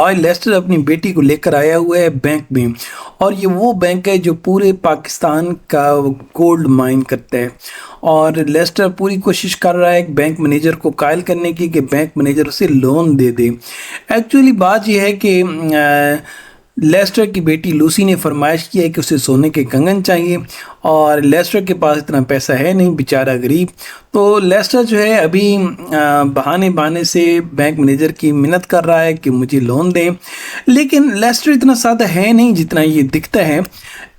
और लेस्टर अपनी बेटी को लेकर आया हुआ है बैंक में, और ये वो बैंक है जो पूरे पाकिस्तान का गोल्ड माइन करता है। और लेस्टर पूरी कोशिश कर रहा है बैंक मैनेजर को कायल करने की कि बैंक मैनेजर उसे लोन दे दे। एक्चुअली बात यह है कि लेस्टर की बेटी लूसी ने फरमाइश किया है कि उसे सोने के कंगन चाहिए, और लेस्टर के पास इतना पैसा है नहीं, बेचारा गरीब। तो लेस्टर जो है अभी बहाने बहाने से बैंक मैनेजर की मिन्नत कर रहा है कि मुझे लोन दें, लेकिन लेस्टर इतना सादा है नहीं जितना ये दिखता है।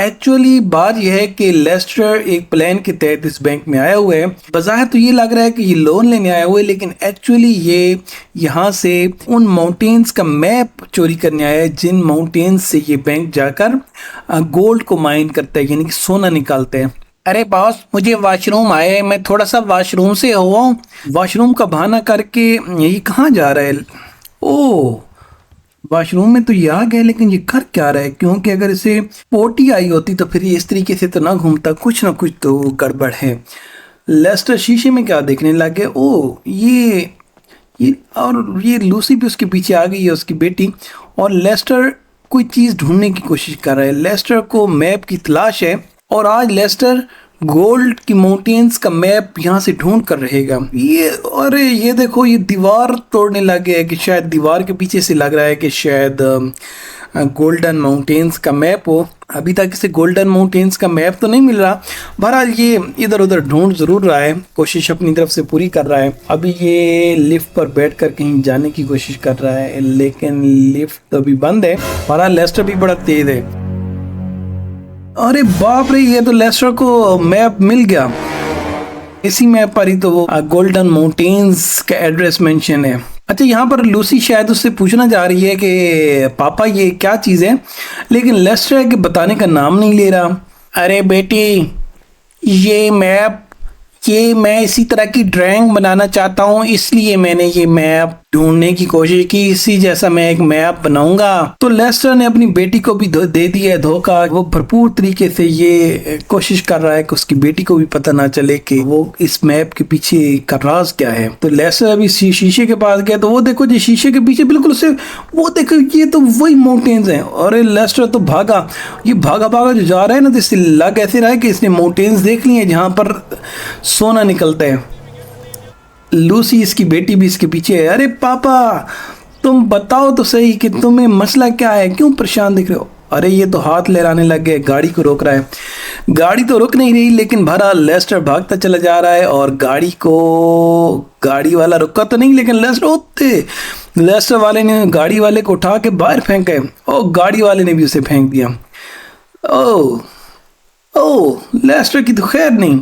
एक्चुअली बात यह है कि लेस्टर एक प्लान के तहत इस बैंक में आया हुआ है। बज़ाहिर तो ये लग रहा है कि ये लोन लेने आया हुआ है, लेकिन एक्चुअली ये यहाँ से उन माउंटेन्स का मैप चोरी करने आया है जिन माउंटेन्स से ये बैंक जाकर गोल्ड को माइन करता है, यानी कि सोना निकालते हैं। अरे बॉस, मुझे वॉशरूम आए, मैं थोड़ा सा वॉशरूम से हुआ हूँ। वॉशरूम का बहाना करके ये कहाँ जा रहा है? ओह, वॉशरूम में तो ये आ गया, लेकिन ये कर क्या रहा है? क्योंकि अगर इसे पोटी आई होती तो फिर ये इस तरीके से तो ना घूमता, कुछ ना कुछ तो गड़बड़ है। लेस्टर शीशे में क्या देखने लग गया? ओह, ये और ये लूसी भी उसके पीछे आ गई है, उसकी बेटी। और लेस्टर कोई चीज़ ढूंढने की कोशिश कर रहा है। लेस्टर को मैप की तलाश है, और आज लेस्टर गोल्ड की माउंटेन्स का मैप यहाँ से ढूंढ कर रहेगा। ये अरे ये देखो, ये दीवार तोड़ने लग गया है कि शायद दीवार के पीछे से लग रहा है कि शायद गोल्डन माउंटेन्स का मैप हो। अभी तक इसे गोल्डन माउंटेन्स का मैप तो नहीं मिल रहा। बहरहाल ये इधर उधर ढूंढ जरूर रहा है, कोशिश अपनी तरफ से पूरी कर रहा है। अभी ये लिफ्ट पर बैठकर कहीं जाने की कोशिश कर रहा है, लेकिन लिफ्ट तो अभी बंद है। बहरहाल लेस्टर भी बड़ा तेज है। अरे बाप रे, ये तो लेस्टर को मैप मिल गया। इसी मैप पर ही तो वो गोल्डन माउंटेन्स का एड्रेस मेंशन है। अच्छा, यहाँ पर लूसी शायद उससे पूछना जा रही है कि पापा ये क्या चीज़ है, लेकिन लेस्टर है कि बताने का नाम नहीं ले रहा। अरे बेटी, ये मैप, ये मैं इसी तरह की ड्राइंग बनाना चाहता हूँ, इसलिए मैंने ये मैप ढूंढने की कोशिश की, इसी जैसा मैं एक मैप बनाऊंगा। तो लेस्टर ने अपनी बेटी को भी दे दिया है धोखा। वो भरपूर तरीके से ये कोशिश कर रहा है कि उसकी बेटी को भी पता ना चले कि वो इस मैप के पीछे का राज क्या है। तो लेस्टर अभी शीशे के पास गया, तो वो देखो जी शीशे के पीछे बिल्कुल से वो देखो, ये तो वही माउंटेन्स हैं। और लेस्टर तो भागा, ये भागा भागा जो जा रहा है ना, तो इससे लग ऐसे रहा है कि इसने माउंटेन्स देख लिए जहाँ पर सोना निकलता है। लूसी इसकी बेटी भी इसके पीछे है। अरे पापा, तुम बताओ तो सही कि तुम्हें मसला क्या है, क्यों परेशान दिख रहे हो? अरे ये तो हाथ लहराने लग गए, गाड़ी को रोक रहा है। गाड़ी तो रुक नहीं रही, लेकिन भरा लेस्टर भागता चला जा रहा है, और गाड़ी वाला रुका तो नहीं, लेकिन लेस्टर वाले ने गाड़ी वाले को उठा के बाहर फेंका है, और गाड़ी वाले ने भी उसे फेंक दिया। ओह, लेस्टर की तो खैर नहीं,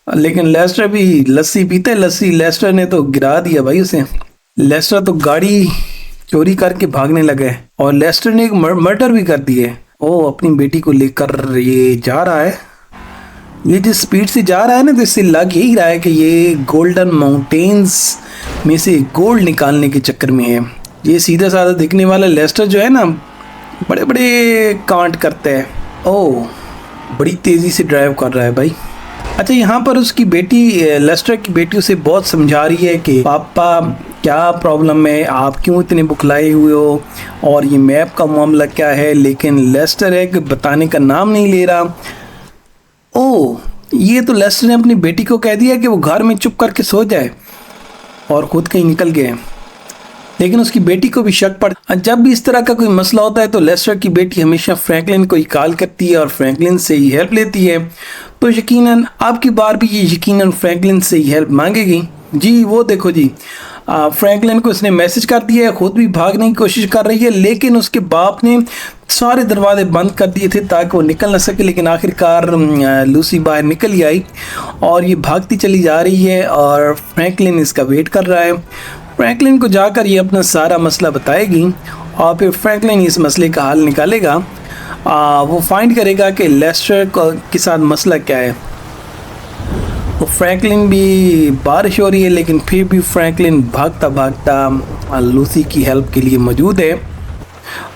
लेकिन लेस्टर भी लस्सी पीता है। लस्सी लेस्टर ने तो गिरा दिया भाई उसे। लेस्टर तो गाड़ी चोरी करके भागने लगा है, और लेस्टर ने एक मर्डर भी कर दिया है। ओ, अपनी बेटी को लेकर ये जा रहा है। ये जिस स्पीड से जा रहा है ना, तो इससे लग यही रहा है कि ये गोल्डन माउंटेन्स में से गोल्ड निकालने के चक्कर में है। ये सीधा साधा दिखने वाला लेस्टर जो है ना, बड़े बड़े कांड करता है। ओह, बड़ी तेज़ी से ड्राइव कर रहा है भाई। अच्छा, यहाँ पर उसकी बेटी, लेस्टर की बेटी उसे बहुत समझा रही है कि पापा क्या प्रॉब्लम है, आप क्यों इतने बुखलाए हुए हो, और ये मैप का मामला क्या है। लेकिन लेस्टर है कि बताने का नाम नहीं ले रहा। ओह, ये तो लेस्टर ने अपनी बेटी को कह दिया कि वो घर में चुप करके सो जाए, और खुद कहीं निकल गए। लेकिन उसकी बेटी को भी शक पड़, जब भी इस तरह का कोई मसला होता है तो लेस्टर की बेटी हमेशा फ्रैंकलिन को ही कॉल करती है, और फ्रैंकलिन से ही हेल्प लेती है। तो यकीनन आपकी बार भी ये यकीनन फ्रैंकलिन से ही हेल्प मांगेगी। जी वो देखो जी, फ्रैंकलिन को इसने मैसेज कर दिया है, खुद भी भागने की कोशिश कर रही है, लेकिन उसके बाप ने सारे दरवाजे बंद कर दिए थे ताकि वो निकल ना सके। लेकिन आखिरकार लूसी बाहर निकल ही आई, और ये भागती चली जा रही है, और फ्रैंकलिन इसका वेट कर रहा है। फ्रैंकलिन को जाकर ये अपना सारा मसला बताएगी, और फिर फ्रैंकलिन इस मसले का हल निकालेगा। वो फाइंड करेगा कि लेस्टर के साथ मसला क्या है। तो फ्रैंकलिन भी, बारिश हो रही है लेकिन फिर भी फ्रैंकलिन भागता भागता लूसी की हेल्प के लिए मौजूद है।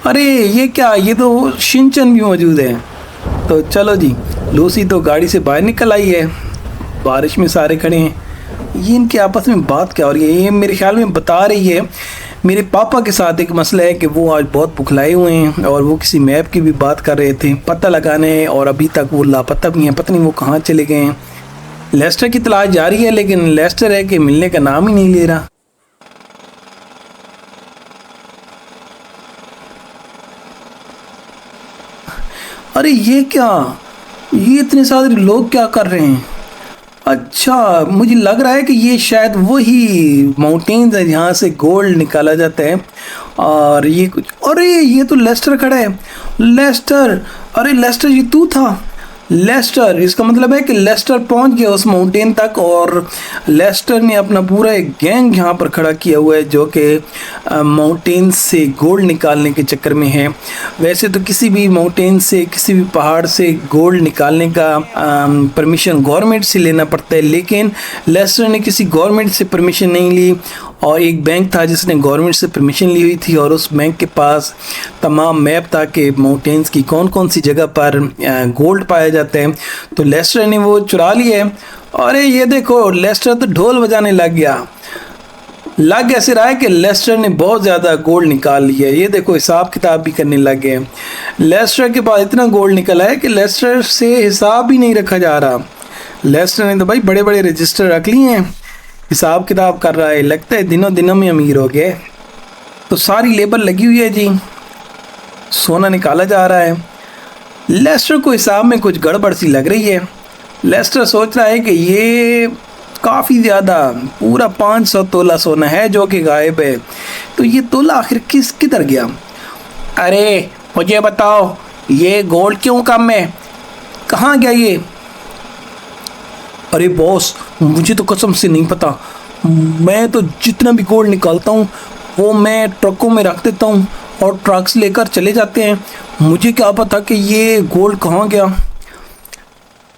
अरे ये क्या, ये तो शिनचैन भी मौजूद है। तो चलो जी, लूसी तो गाड़ी से बाहर निकल आई है, बारिश में सारे खड़े हैं। ये इनके आपस में बात क्या हो रही है? ये मेरे ख्याल में बता रही है मेरे पापा के साथ एक मसला है कि वो आज बहुत भुखलाए हुए हैं और वो किसी मैप की भी बात कर रहे थे पता लगाने, और अभी तक वो लापता भी हैं, पता नहीं वो कहाँ चले गए हैं। लेस्टर की तलाश जारी है लेकिन लेस्टर है कि मिलने का नाम ही नहीं ले रहा। अरे ये क्या, ये इतने सारे लोग क्या कर रहे हैं? अच्छा, मुझे लग रहा है कि ये शायद वही माउंटेन्स है जहाँ से गोल्ड निकाला जाता है। और ये कुछ, अरे ये तो लेस्टर खड़ा है। लेस्टर, अरे लेस्टर ये तू था? लेस्टर, इसका मतलब है कि लेस्टर पहुंच गया उस माउंटेन तक, और लेस्टर ने अपना पूरा एक गैंग यहाँ पर खड़ा किया हुआ है जो कि माउंटेन से गोल्ड निकालने के चक्कर में है। वैसे तो किसी भी माउंटेन से, किसी भी पहाड़ से गोल्ड निकालने का परमिशन गवर्नमेंट से लेना पड़ता है, लेकिन लेस्टर ने किसी गवर्नमेंट से परमिशन नहीं ली, और एक बैंक था जिसने गवर्नमेंट से परमिशन ली हुई थी, और उस बैंक के पास तमाम मैप था कि माउंटेन्स की कौन कौन सी जगह पर गोल्ड पाया जाता है। तो लेस्टर ने वो चुरा लिया है। अरे ये देखो, लेस्टर तो ढोल बजाने लग गया। लग ऐसे रहा है कि लेस्टर ने बहुत ज़्यादा गोल्ड निकाल लिया है। ये देखो, हिसाब किताब भी करने लग गए। लेस्टर के पास इतना गोल्ड निकला है कि लेस्टर से हिसाब भी नहीं रखा जा रहा। लेस्टर ने तो भाई बड़े बड़े रजिस्टर रख लिए हैं, हिसाब किताब कर रहा है। लगता है दिनों दिनों में अमीर हो गए। तो सारी लेबर लगी हुई है जी, सोना निकाला जा रहा है। लेस्टर को हिसाब में कुछ गड़बड़ सी लग रही है। लेस्टर सोच रहा है कि ये काफ़ी ज़्यादा, पूरा 500 तोला सोना है जो कि गायब है। तो ये तोला आखिर किधर गया? अरे मुझे बताओ, ये गोल्ड क्यों कम है? कहाँ गया ये? अरे बॉस, मुझे तो कसम से नहीं पता। मैं तो जितना भी गोल्ड निकालता हूँ वो मैं ट्रकों में रख देता हूँ और ट्रक्स लेकर चले जाते हैं। मुझे क्या पता कि ये गोल्ड कहाँ गया।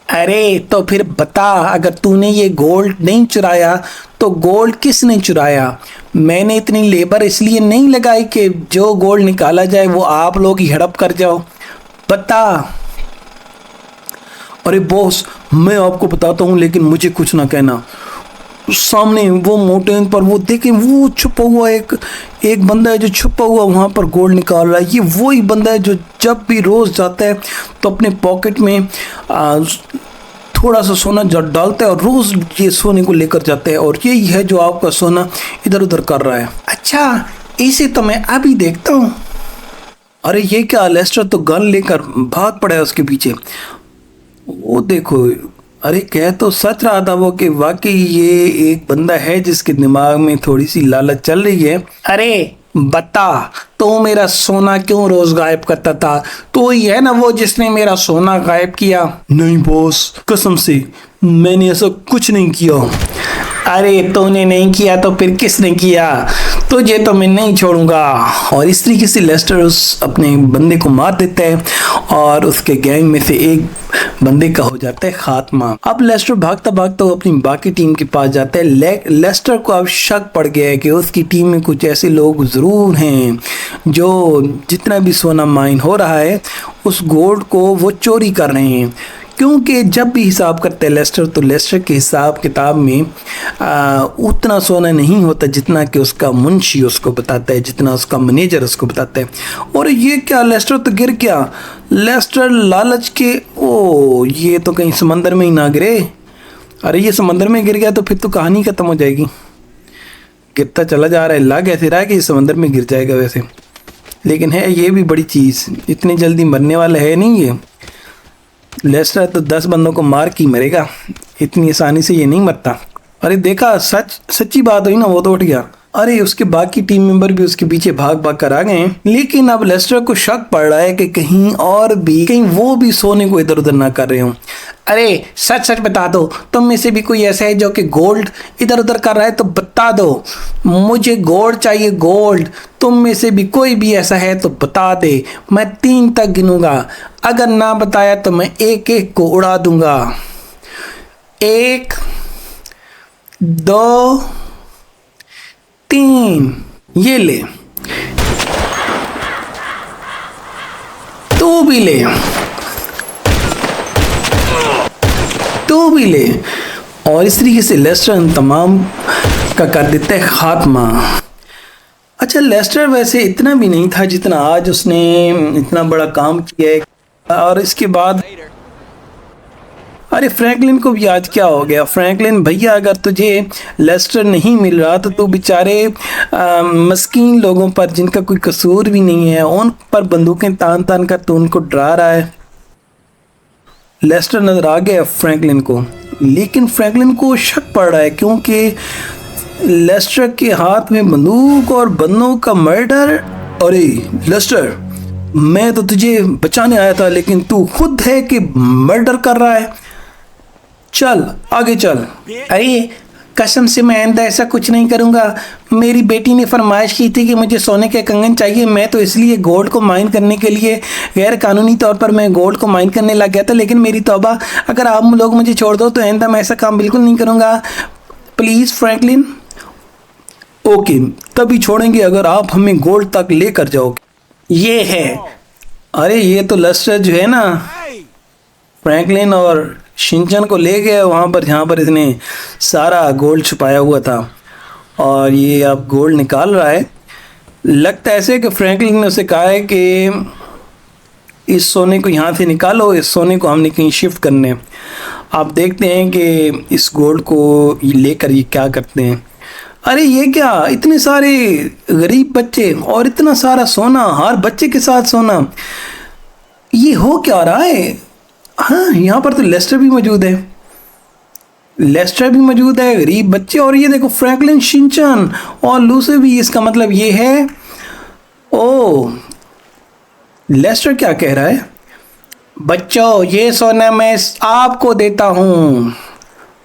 अरे तो फिर बता, अगर तूने ये गोल्ड नहीं चुराया तो गोल्ड किसने चुराया? मैंने इतनी लेबर इसलिए नहीं लगाई कि जो गोल्ड निकाला जाए वो आप लोग ही हड़प कर जाओ। बता। अरे बॉस, मैं आपको बताता हूँ लेकिन मुझे कुछ ना कहना। सामने वो माउंटेन पर वो देखें, वो छुपा हुआ एक बंदा है जो छुपा हुआ वहाँ पर गोल्ड निकाल रहा है। ये वही बंदा है जो जब भी रोज़ जाता है तो अपने पॉकेट में थोड़ा सा सोना डालता है और रोज़ ये सोने को लेकर जाता है, और यही है जो आपका सोना इधर उधर कर रहा है। अच्छा, इसे तो मैं अभी देखता हूँ। अरे ये क्या, लेस्टर तो गन लेकर भाग पड़ा है उसके पीछे। वो देखो, अरे कह तो सच रहा था वो कि वाकई ये एक बंदा है जिसके दिमाग में थोड़ी सी लालच चल रही है। अरे बता, तो मेरा सोना क्यों रोज गायब करता था? तो ही है ना वो जिसने मेरा सोना गायब किया। नहीं बॉस, कसम से मैंने ऐसा कुछ नहीं किया। अरे तूने नहीं किया तो फिर किसने किया? तुझे तो मैं नहीं छोड़ूंगा। और इस तरीके से लेस्टर उस अपने बंदे को मार देता है और उसके गैंग में से एक बंदे का हो जाता है खात्मा। अब लेस्टर भागता भागता वो अपनी बाकी टीम के पास जाता है। लेस्टर को अब शक पड़ गया है कि उसकी टीम में कुछ ऐसे लोग ज़रूर हैं जो जितना भी सोना माइन हो रहा है उस गोल्ड को वो चोरी कर रहे हैं। क्योंकि जब भी हिसाब करते हैं लेस्टर, तो लेस्टर के हिसाब किताब में उतना सोना नहीं होता जितना कि उसका मुंशी उसको बताता है, जितना उसका मैनेजर उसको बताता है। और ये क्या, लेस्टर तो गिर गया। लेस्टर लालच के, ओ ये तो कहीं समंदर में ही ना गिरे। अरे ये समंदर में गिर गया तो फिर तो कहानी ख़त्म हो जाएगी। गिरता चला जा रहा है, लग ऐसे रहा है कि ये समंदर में गिर जाएगा वैसे, लेकिन है ये भी बड़ी चीज़, इतनी जल्दी मरने वाला है नहीं ये। लेस्टर तो 10 बंदों को मार के मरेगा, इतनी आसानी से ये नहीं मरता। अरे देखा, सच्ची बात हुई ना, वो तो उठ गया। अरे उसके बाकी टीम मेंबर भी उसके पीछे भाग भाग कर आ गए हैं, लेकिन अब लेस्टर को शक पड़ रहा है कि कहीं वो भी सोने को इधर उधर ना कर रहे हो। अरे सच सच बता दो, तुम में से भी कोई ऐसा है जो कि गोल्ड इधर उधर कर रहा है तो बता दो, मुझे गोल्ड चाहिए, गोल्ड। तुम में से भी कोई भी ऐसा है तो बता दे, मैं 3 तक गिनूंगा, अगर ना बताया तो मैं एक एक को उड़ा दूंगा। 1 2 3, ये ले, तू भी ले, तू भी ले। और इस तरीके से लेस्टर तमाम का कर देता है खात्मा। अच्छा, लेस्टर वैसे इतना भी नहीं था जितना आज उसने इतना बड़ा काम किया है। और इसके बाद अरे फ्रैंकलिन को भी आज क्या हो गया। फ्रैंकलिन भैया, अगर तुझे लेस्टर नहीं मिल रहा तो तू बेचारे मस्कीन लोगों पर जिनका कोई कसूर भी नहीं है उन पर बंदूकें तान तान कर तू उनको डरा रहा है। लेस्टर नजर आ गया फ्रैंकलिन को, लेकिन फ्रैंकलिन को शक पड़ रहा है क्योंकि लेस्टर के हाथ में बंदूक और बंदों का मर्डर। अरे लेस्टर, मैं तो तुझे बचाने आया था लेकिन तू खुद है कि मर्डर कर रहा है। चल आगे चल। अरे कसम से मैं आइंदा ऐसा कुछ नहीं करूंगा। मेरी बेटी ने फरमाइश की थी कि मुझे सोने के कंगन चाहिए। मैं तो इसलिए गोल्ड को माइन करने के लिए गैर कानूनी तौर पर मैं गोल्ड को माइन करने लग गया था, लेकिन मेरी तौबा, अगर आप लोग मुझे छोड़ दो तो आइंदा मैं ऐसा काम बिल्कुल नहीं करूंगा। Please Franklin. ओके, तभी छोड़ेंगे अगर आप हमें गोल्ड तक लेकर जाओगे। ये है। अरे ये तो लेस्टर जो है ना, फ्रैंकलिन और शिनचैन को ले गया वहाँ पर जहाँ पर इसने सारा गोल्ड छुपाया हुआ था, और ये अब गोल्ड निकाल रहा है। लगता है ऐसे कि फ्रैंकलिन ने उसे कहा है कि इस सोने को यहाँ से निकालो, इस सोने को हमने कहीं शिफ्ट करने। आप देखते हैं कि इस गोल्ड को लेकर ये क्या करते हैं। अरे ये क्या, इतने सारे गरीब बच्चे और इतना सारा सोना, हर बच्चे के साथ सोना, ये हो क्या रहा है। हाँ, यहाँ पर तो लेस्टर भी मौजूद है। लेस्टर भी मौजूद है, गरीब बच्चे, और ये देखो फ्रैंकलिन, शिनचैन और लूसी भी। इसका मतलब ये है, ओ लेस्टर क्या कह रहा है, बच्चों ये सोना मैं आपको देता हूँ।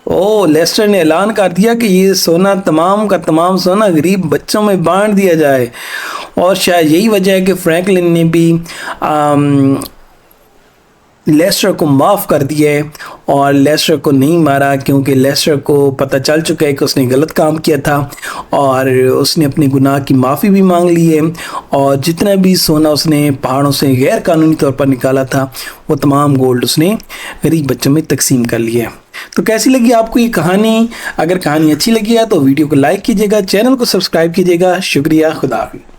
ओ लेस्टर ने ऐलान कर दिया कि ये सोना, तमाम का तमाम सोना गरीब बच्चों में बांट दिया जाए। और शायद यही वजह है कि फ्रैंकलिन ने भी लेस्टर को माफ़ कर दिया है और लेस्टर को नहीं मारा, क्योंकि लेस्टर को पता चल चुका है कि उसने गलत काम किया था और उसने अपने गुनाह की माफ़ी भी मांग ली है। और जितना भी सोना उसने पहाड़ों से गैर कानूनी तौर पर निकाला था वो तमाम गोल्ड उसने गरीब बच्चों में तकसीम कर लिया है। तो कैसी लगी आपको ये कहानी? अगर कहानी अच्छी लगी है तो वीडियो को लाइक कीजिएगा, चैनल को सब्सक्राइब कीजिएगा। शुक्रिया, खुदा हाफिज़।